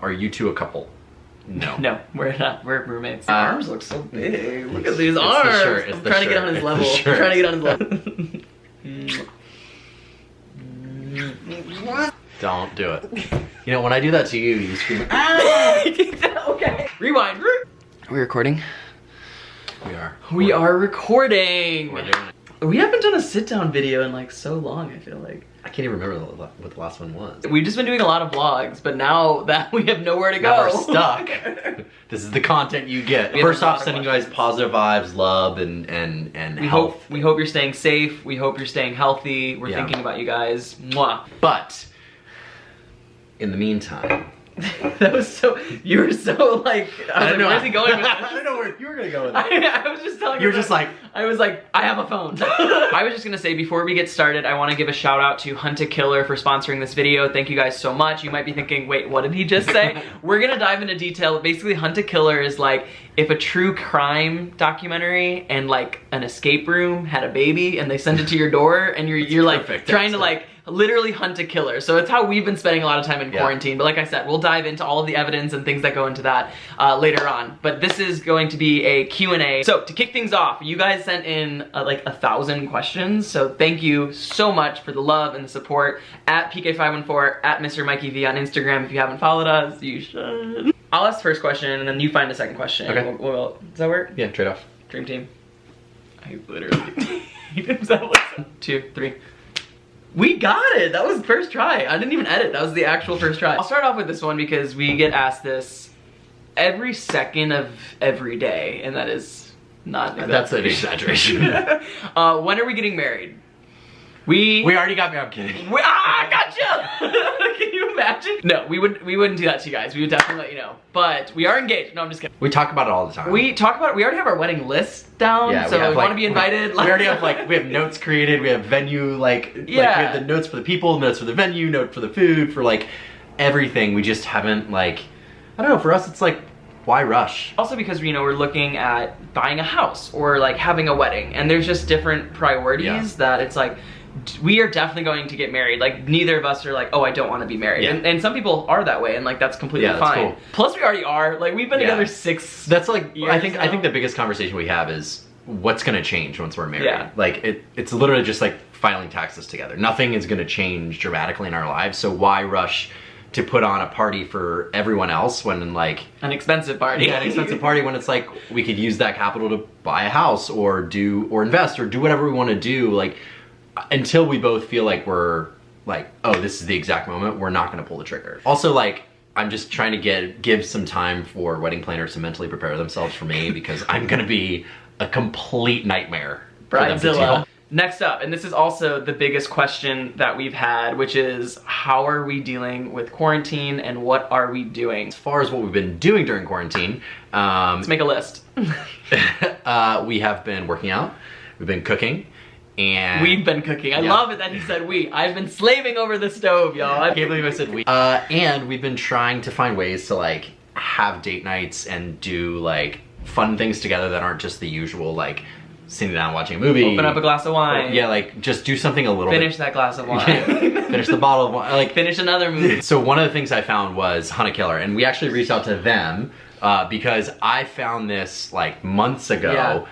Are you two a couple? No. No, we're not. We're roommates. Arms look so big. Look at these it's arms. The shirt. I'm trying to get on his level. I'm trying to get on his level. Don't do it. You know, when I do that to you, you scream. Okay. Rewind. Are we recording? We are. We are recording. We're doing it. We haven't done a sit-down video in like so long, I feel like. I can't even remember what the last one was. We've just been doing a lot of vlogs, but now that we have nowhere to go. Now we're stuck. This is the content you get. First off, sending you guys positive vibes, love, and health. We hope you're staying safe. We hope you're staying healthy. We're thinking about you guys. Mwah. But in the meantime, that was so. You were so like. I don't know. Where's he going with this? I don't know where you were gonna go with that. I was just telling you. You were just like. I was like, I have a phone. I was just gonna say, before we get started, I want to give a shout out to Hunt a Killer for sponsoring this video. Thank you guys so much. You might be thinking, wait, what did he just say? We're gonna dive into detail. Basically, Hunt a Killer is like if a true crime documentary and like an escape room had a baby and they send it to your door and you're like trying to like literally hunt a killer. So it's how we've been spending a lot of time in quarantine. But like I said, we'll dive into all of the evidence and things that go into that later on. But this is going to be a Q&A. So to kick things off, you guys sent in like 1,000 questions. So thank you so much for the love and the support at PK514, at Mr. Mikey V on Instagram. If you haven't followed us, you should. I'll ask the first question and then you find the second question. Okay. Does that work? Yeah, trade off. Dream team. I literally. Is that like 1, 2, 3. We got it! That was first try. I didn't even edit. That was the actual first try. I'll start off with this one because we get asked this every second of every day, and that is not an That's an exaggeration. When are we getting married? We already got married. I'm kidding. Gotcha! Can you imagine? No, we wouldn't do that to you guys. We would definitely let you know. But we are engaged. No, I'm just kidding. We talk about it all the time. We already have our wedding list down, so we want to be invited. We already have we have notes created, we have venue, we have the notes for the people, notes for the venue, note for the food, for like everything. We just haven't I don't know, for us it's like, why rush? Also because, you know, we're looking at buying a house or like having a wedding, and there's just different priorities that it's like, we are definitely going to get married. Like, neither of us are like, oh, I don't want to be married. And some people are that way, and like that's completely fine. Cool. Plus, we already are. Like, we've been together 6. That's like years I think the biggest conversation we have is what's gonna change once we're married. Yeah. Like it's literally just like filing taxes together. Nothing is gonna change dramatically in our lives. So why rush to put on a party for everyone else when like an expensive party? Yeah, an expensive party when it's like we could use that capital to buy a house or invest or do whatever we want to do. Like, until we both feel like we're like, oh, this is the exact moment, we're not gonna pull the trigger. Also, like, I'm just trying to give some time for wedding planners to mentally prepare themselves for me because I'm gonna be a complete nightmare for them to deal. Next up, and this is also the biggest question that we've had, which is how are we dealing with quarantine and what are we doing? As far as what we've been doing during quarantine, let's make a list. We have been working out, we've been cooking, and we've been cooking. I love it that he said we. I've been slaving over the stove, y'all. I can't believe I said we. And we've been trying to find ways to like have date nights and do like fun things together that aren't just the usual like sitting down watching a movie. Open up a glass of wine. Yeah, like just do something a little Finish that glass of wine. Finish the bottle of wine. Like finish another movie. So one of the things I found was Hunt a Killer, and we actually reached out to them because I found this like months ago. Yeah.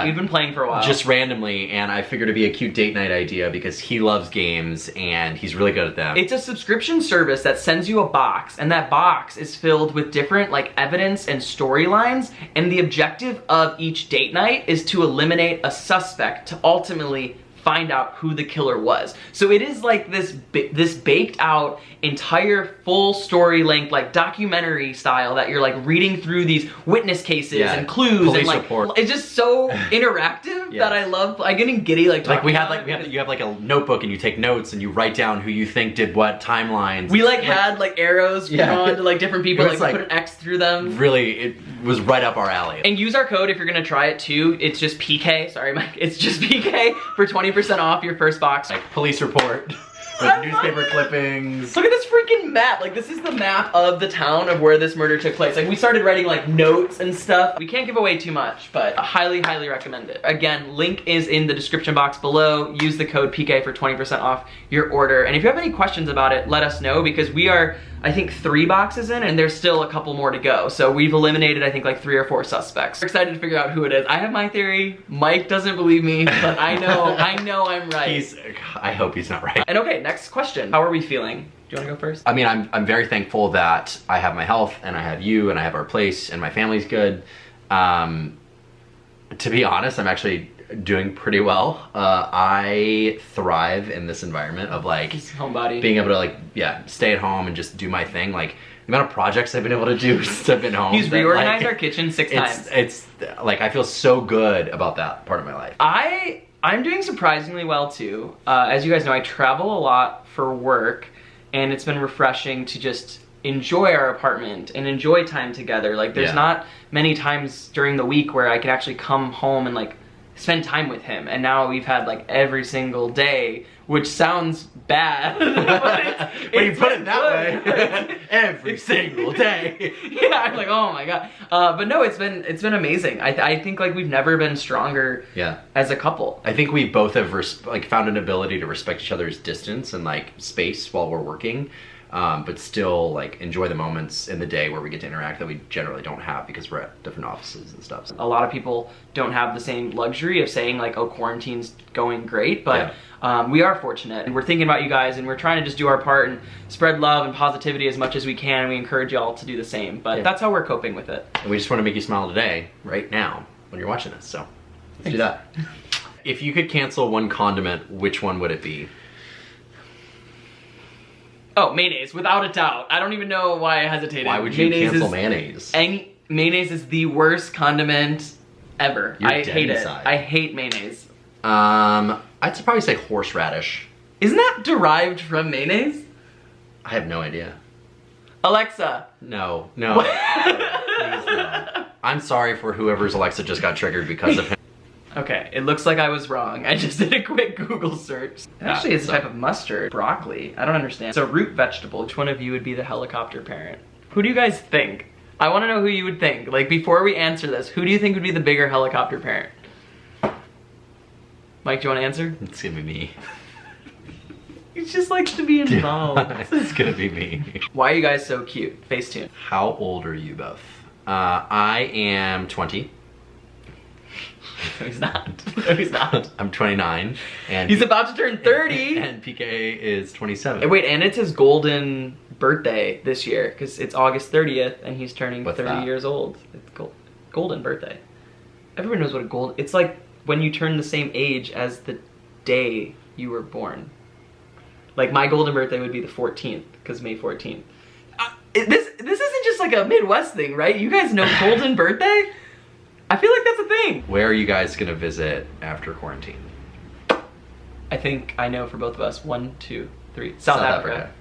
We've been playing for a while. Just randomly, and I figured it'd be a cute date night idea because he loves games and he's really good at them. It's a subscription service that sends you a box, and that box is filled with different like evidence and storylines, and the objective of each date night is to eliminate a suspect to ultimately find out who the killer was. So it is like this baked out entire full story length like documentary style that you're like reading through these witness cases and clues police and like reports. It's just so interactive that I love. I'm getting giddy like talking you have like a notebook and you take notes and you write down who you think did what timelines. We like had like arrows put on to like different people, like put an X through them. Really, it was right up our alley. And use our code if you're gonna try it too. It's just PK, sorry Mike, it's just PK for 20% off your first box. Like police report. with newspaper clippings. Look at this freaking map. Like, this is the map of the town of where this murder took place. Like, we started writing like notes and stuff. We can't give away too much, but I highly, highly recommend it. Again, link is in the description box below. Use the code PK for 20% off your order. And if you have any questions about it, let us know, because we are, I think, 3 boxes in and there's still a couple more to go. So we've eliminated, I think, like 3 or 4 suspects. We're excited to figure out who it is. I have my theory. Mike doesn't believe me, but I know I'm right. I hope he's not right. And okay, next question. How are we feeling? Do you want to go first? I mean, I'm very thankful that I have my health and I have you and I have our place and my family's good. To be honest, I'm actually doing pretty well. I thrive in this environment of like homebody, being able to like, yeah, stay at home and just do my thing. Like the amount of projects I've been able to do since I've been home. He's reorganized our kitchen 6 times. It's like, I feel so good about that part of my life. I'm doing surprisingly well too. As you guys know, I travel a lot for work, and it's been refreshing to just enjoy our apartment and enjoy time together. Like there's not many times during the week where I can actually come home and like spend time with him, and now we've had like every single day, which sounds bad, but when you put it that way, every single day. Yeah, I'm like, oh my god. But no, it's been amazing. I think like we've never been stronger as a couple. I think we both have like found an ability to respect each other's distance and like space while we're working. But still like enjoy the moments in the day where we get to interact that we generally don't have because we're at different offices and stuff. A lot of people don't have the same luxury of saying like, oh, quarantine's going great, but we are fortunate, and we're thinking about you guys, and we're trying to just do our part and spread love and positivity as much as we can. We encourage y'all to do the same, but that's how we're coping with it. And we just want to make you smile today, right now, when you're watching this, so let's do that. If you could cancel one condiment, which one would it be? Oh, mayonnaise, without a doubt. I don't even know why I hesitated. Why would you cancel mayonnaise? Mayonnaise is the worst condiment ever. I hate it. I hate mayonnaise. I'd probably say horseradish. Isn't that derived from mayonnaise? I have no idea. Alexa. No. Please no. I'm sorry for whoever's Alexa just got triggered because of him. Okay, it looks like I was wrong. I just did a quick Google search. Actually, it's a type of mustard. Broccoli. I don't understand. It's a root vegetable. Which one of you would be the helicopter parent? Who do you guys think? I want to know who you would think. Like, before we answer this, who do you think would be the bigger helicopter parent? Mike, do you want to answer? It's gonna be me. He just likes to be involved. It's gonna be me. Why are you guys so cute? Facetune. How old are you both? I am 20. No, he's not. No, he's not. I'm 29. And he's about to turn 30. And PK is 27. And wait, and it's his golden birthday this year, because it's August 30th, and he's turning 30 years old. It's golden birthday. Everyone knows what a golden... It's like when you turn the same age as the day you were born. Like, my golden birthday would be the 14th, because May 14th. This isn't just like a Midwest thing, right? You guys know golden birthday? I feel like that's a thing. Where are you guys gonna visit after quarantine? I think I know for both of us. 1, 2, 3. South Africa.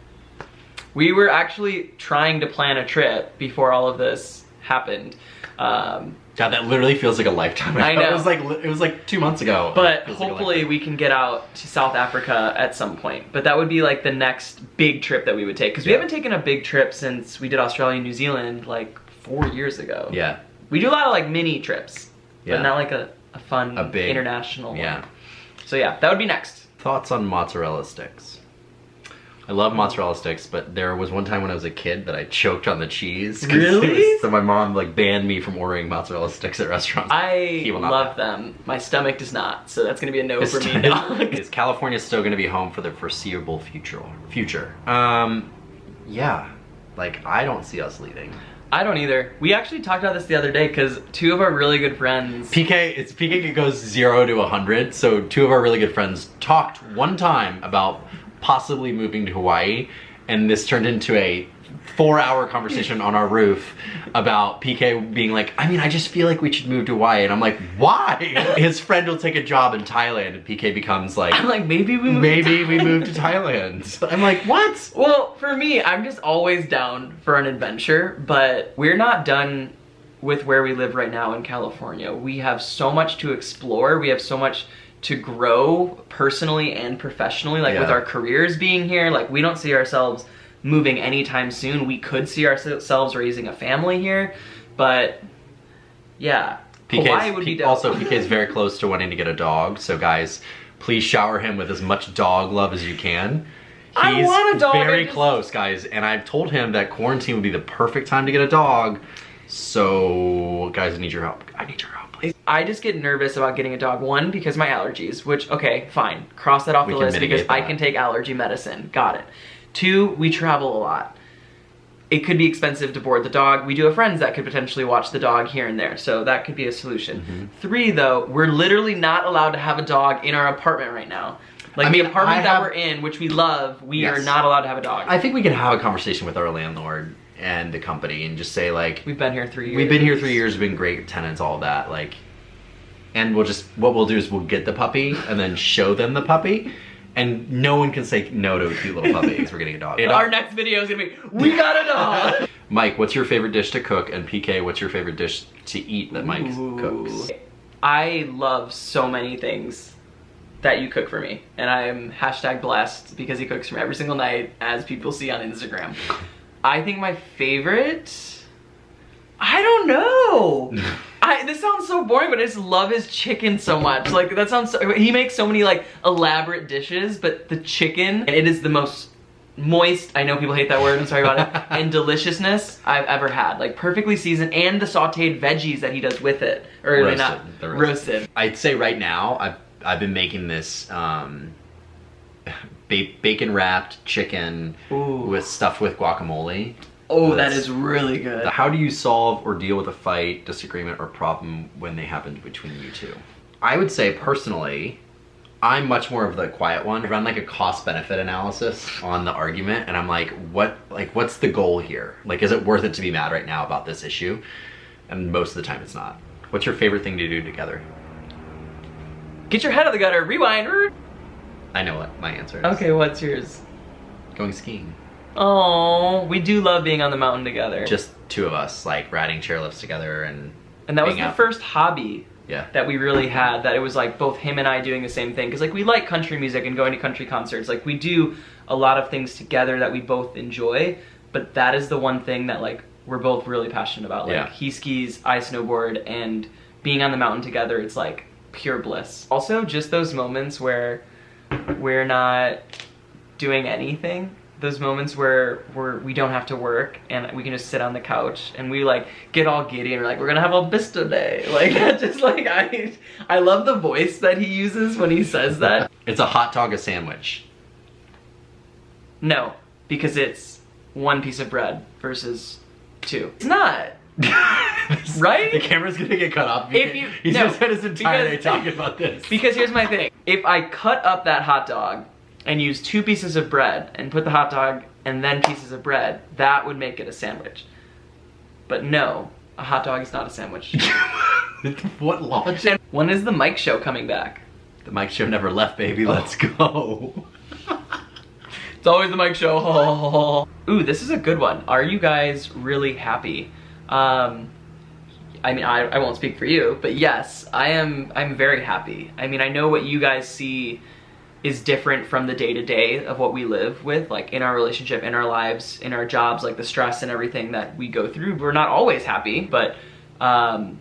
We were actually trying to plan a trip before all of this happened. God, that literally feels like a lifetime ago. I know. It was like 2 months ago. But hopefully we can get out to South Africa at some point. But that would be like the next big trip that we would take. Because we haven't taken a big trip since we did Australia and New Zealand like 4 years ago. Yeah. We do a lot of like mini trips, but not like a fun, big international one. Yeah. So yeah, that would be next. Thoughts on mozzarella sticks? I love mozzarella sticks, but there was one time when I was a kid that I choked on the cheese. Really? So my mom like banned me from ordering mozzarella sticks at restaurants. I love them. My stomach does not, so that's gonna be a no for me now. Is California still gonna be home for the foreseeable future? Yeah. Like, I don't see us leaving. I don't either. We actually talked about this the other day because 2 of our really good friends... PK goes 0 to 100, so 2 of our really good friends talked one time about possibly moving to Hawaii, and this turned into a 4-hour conversation on our roof about PK being like, I mean, I just feel like we should move to Hawaii, and I'm like, why? His friend will take a job in Thailand, and PK becomes like, I'm like, maybe we move to Thailand. I'm like, what? Well, for me, I'm just always down for an adventure, but we're not done with where we live right now in California. We have so much to explore. We have so much to grow personally and professionally, like with our careers being here. Like we don't see ourselves moving anytime soon. We could see ourselves raising a family here, but yeah, Hawaii would be dope. Also, PK is very close to wanting to get a dog, so guys, please shower him with as much dog love as you can. I want a dog. Very close, guys, and I've told him that quarantine would be the perfect time to get a dog. So, guys, I need your help. I need your help, please. I just get nervous about getting a dog. One, because my allergies, which, okay, fine. Cross that off the list because I can take allergy medicine. Got it. Two, we travel a lot. It could be expensive to board the dog. We do have friends that could potentially watch the dog here and there, so that could be a solution. Three, though, we're literally not allowed to have a dog in our apartment right now. Like the apartment that we're in, which we love, we are not allowed to have a dog. I think we can have a conversation with our landlord and the company and just say like, we've been here 3 years. We've been here 3 years, we've been great tenants, all of that. Like, and what we'll do is we'll get the puppy and then show them the puppy. And no one can say no to a cute little puppy because we're getting a dog. Our next video is gonna be, we got a dog! Mike, what's your favorite dish to cook? And PK, what's your favorite dish to eat that Mike cooks? I love so many things that you cook for me. And I am #blessed because he cooks for me every single night, as people see on Instagram. I think my favorite, I don't know. This sounds so boring, but I just love his chicken so much. Like that sounds so, he makes so many like elaborate dishes, but the chicken, it is the most moist, I know people hate that word, I'm sorry about it, and deliciousness I've ever had. Like perfectly seasoned, and the sauteed veggies that he does with it. Or roasted. I'd say right now, I've been making this bacon wrapped chicken with stuffed with guacamole. Oh, that is really good. How do you solve or deal with a fight, disagreement, or problem when they happen between you two? I would say personally, I'm much more of the quiet one. I run like a cost-benefit analysis on the argument, and I'm like, what's the goal here? Like, is it worth it to be mad right now about this issue? And most of the time, it's not. What's your favorite thing to do together? Get your head out of the gutter. Rewind. I know what my answer is. Okay, what's yours? Going skiing. Oh, we do love being on the mountain together. Just two of us, like riding chairlifts together and that was the first hobby that we really had, that it was like both him and I doing the same thing. Because like we like country music and going to country concerts. Like we do a lot of things together that we both enjoy, but that is the one thing that like we're both really passionate about. Like he skis, I snowboard, and being on the mountain together, it's like pure bliss. Also, just those moments where we're not doing anything. Those moments where we don't have to work and we can just sit on the couch and we like get all giddy and we're like, we're gonna have a bisto day. Like that just like, I love the voice that he uses when he says that. It's a hot dog, a sandwich. No, because it's one piece of bread versus two. It's not. Right? The camera's gonna get cut off. He's just spent his entire day talking about this. Because here's my thing. If I cut up that hot dog and use 2 pieces of bread and put the hot dog and then pieces of bread, that would make it a sandwich. But no, a hot dog is not a sandwich. What logic? When is the Mike Show coming back? The Mike Show never left, baby. Let's go. It's always the Mike Show. Ooh, this is a good one. Are you guys really happy? I mean, I won't speak for you, but yes, I'm very happy. I mean, I know what you guys see is different from the day-to-day of what we live with, like in our relationship, in our lives, in our jobs, like the stress and everything that we go through. We're not always happy, but I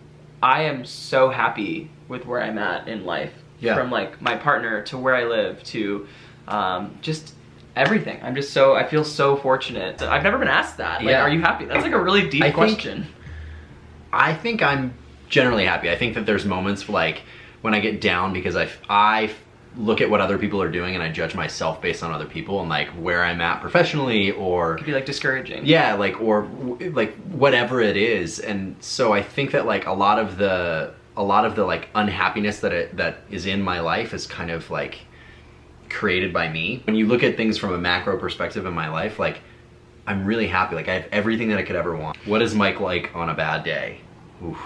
am so happy with where I'm at in life. From like my partner to where I live to just everything. I feel so fortunate. I've never been asked that. Like, are you happy? That's like a really deep question. I think I'm generally happy. I think that there's moments like when I get down because I look at what other people are doing and I judge myself based on other people and like where I'm at professionally, or it could be like discouraging. Yeah, like or like whatever it is. And so I think that like a lot of the like unhappiness that is in my life is kind of like created by me. When you look at things from a macro perspective in my life, like I'm really happy. Like I have everything that I could ever want. What is Mike like on a bad day? Oof.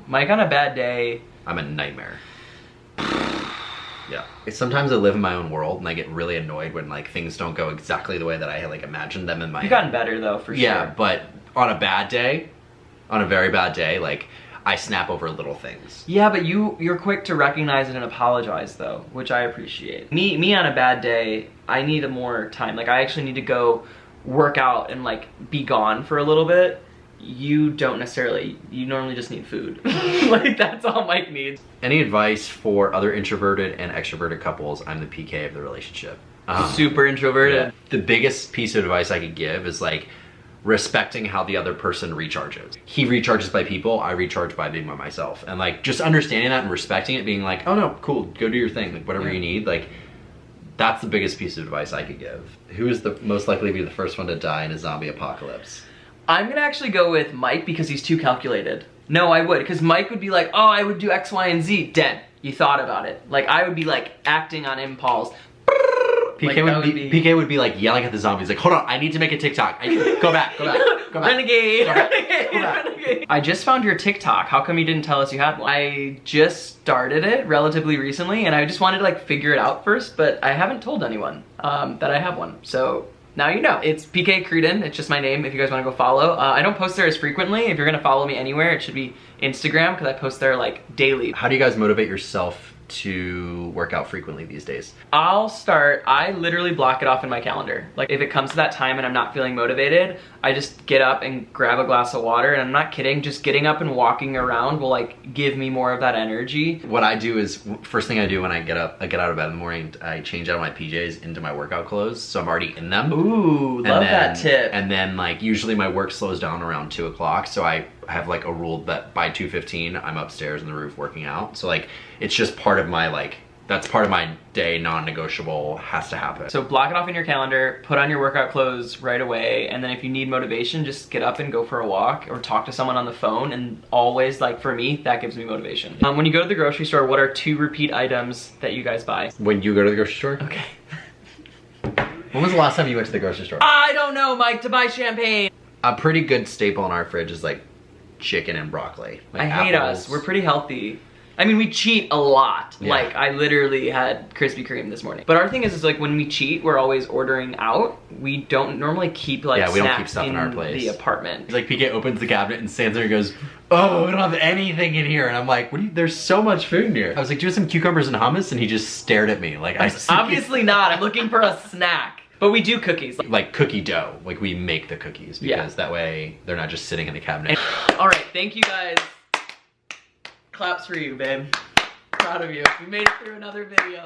Mike on a bad day, I'm a nightmare. Yeah. Sometimes I live in my own world and I get really annoyed when like things don't go exactly the way that I like imagined them in my head. You've gotten better though, for sure. Yeah, but on a bad day, on a very bad day, like I snap over little things. Yeah, but you're quick to recognize it and apologize though, which I appreciate. Me on a bad day, I need more time. Like I actually need to go work out and like be gone for a little bit. You don't necessarily, you normally just need food. Like that's all Mike needs. Any advice for other introverted and extroverted couples? I'm the PK of the relationship. Super introverted. Yeah. The biggest piece of advice I could give is like respecting how the other person recharges. He recharges by people, I recharge by being by myself. And like just understanding that and respecting it, being like, oh no, cool, go do your thing, like whatever you need. Like that's the biggest piece of advice I could give. Who is the most likely to be the first one to die in a zombie apocalypse? I'm gonna actually go with Mike because he's too calculated. No, I would, because Mike would be like, oh, I would do X, Y, and Z. Dead. You thought about it. Like I would be like acting on impulse. PK would be like yelling at the zombies, like, hold on, I need to make a TikTok. Go back. Renegade. Renegade. I just found your TikTok. How come you didn't tell us you had one? I just started it relatively recently, and I just wanted to like figure it out first, but I haven't told anyone that I have one. So now you know. It's PK Creedon. It's just my name if you guys want to go follow. I don't post there as frequently. If you're gonna follow me anywhere, it should be Instagram because I post there like daily. How do you guys motivate yourself to work out frequently these days? I literally block it off in my calendar. Like if it comes to that time and I'm not feeling motivated, I just get up and grab a glass of water, and I'm not kidding, just getting up and walking around will like give me more of that energy. What I do is, first thing I do when I get out of bed in the morning, I change out of my PJs into my workout clothes, so I'm already in them. Ooh, love that tip. And then like usually my work slows down around 2 o'clock, so I have like a rule that by 2:15 I'm upstairs on the roof working out. So like it's just part of my like, that's part of my day, non-negotiable, has to happen. So block it off in your calendar, put on your workout clothes right away, and then if you need motivation, just get up and go for a walk or talk to someone on the phone, and always, like for me, that gives me motivation. When you go to the grocery store, what are 2 repeat items that you guys buy? When you go to the grocery store? Okay. When was the last time you went to the grocery store? I don't know, Mike, to buy champagne. A pretty good staple in our fridge is like chicken and broccoli. Like I hate us, we're pretty healthy. I mean, we cheat a lot. Yeah. Like, I literally had Krispy Kreme this morning. But our thing is like, when we cheat, we're always ordering out. We don't normally keep, like, we snacks don't keep stuff in our place. The apartment. Like, PK opens the cabinet and stands there and goes, oh, we don't have anything in here. And I'm like, there's so much food in here. I was like, do you have some cucumbers and hummus? And he just stared at me. Like, obviously not. I'm looking for a snack. But we do cookies. Like cookie dough. Like, we make the cookies. Because that way, they're not just sitting in the cabinet. All right, thank you guys. Claps for you, babe. Proud of you. We made it through another video.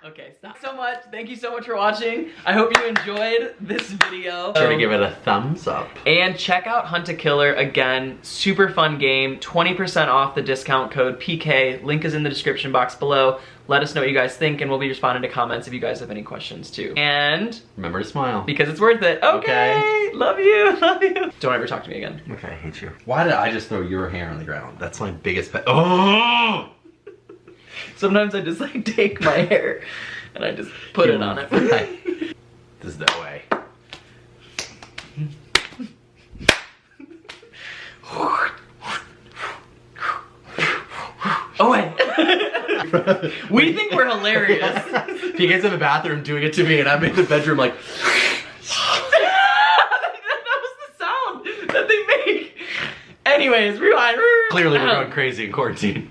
Okay, stop so much. Thank you so much for watching. I hope you enjoyed this video. Sure to give it a thumbs up. And check out Hunt a Killer again. Super fun game. 20% off the discount code PK. Link is in the description box below. Let us know what you guys think, and we'll be responding to comments if you guys have any questions too. And remember to smile. Because it's worth it. Okay. Love you. Love you. Don't ever talk to me again. Okay, I hate you. Why did I just throw your hair on the ground? That's my biggest pet. Oh! Sometimes I just like take my hair and I just put it on it. This is the way. Oh wait. We think we're hilarious. PK's in the bathroom doing it to me, and I'm in the bedroom like. That was the sound that they make. Anyways, rewind. Clearly we're going crazy in quarantine.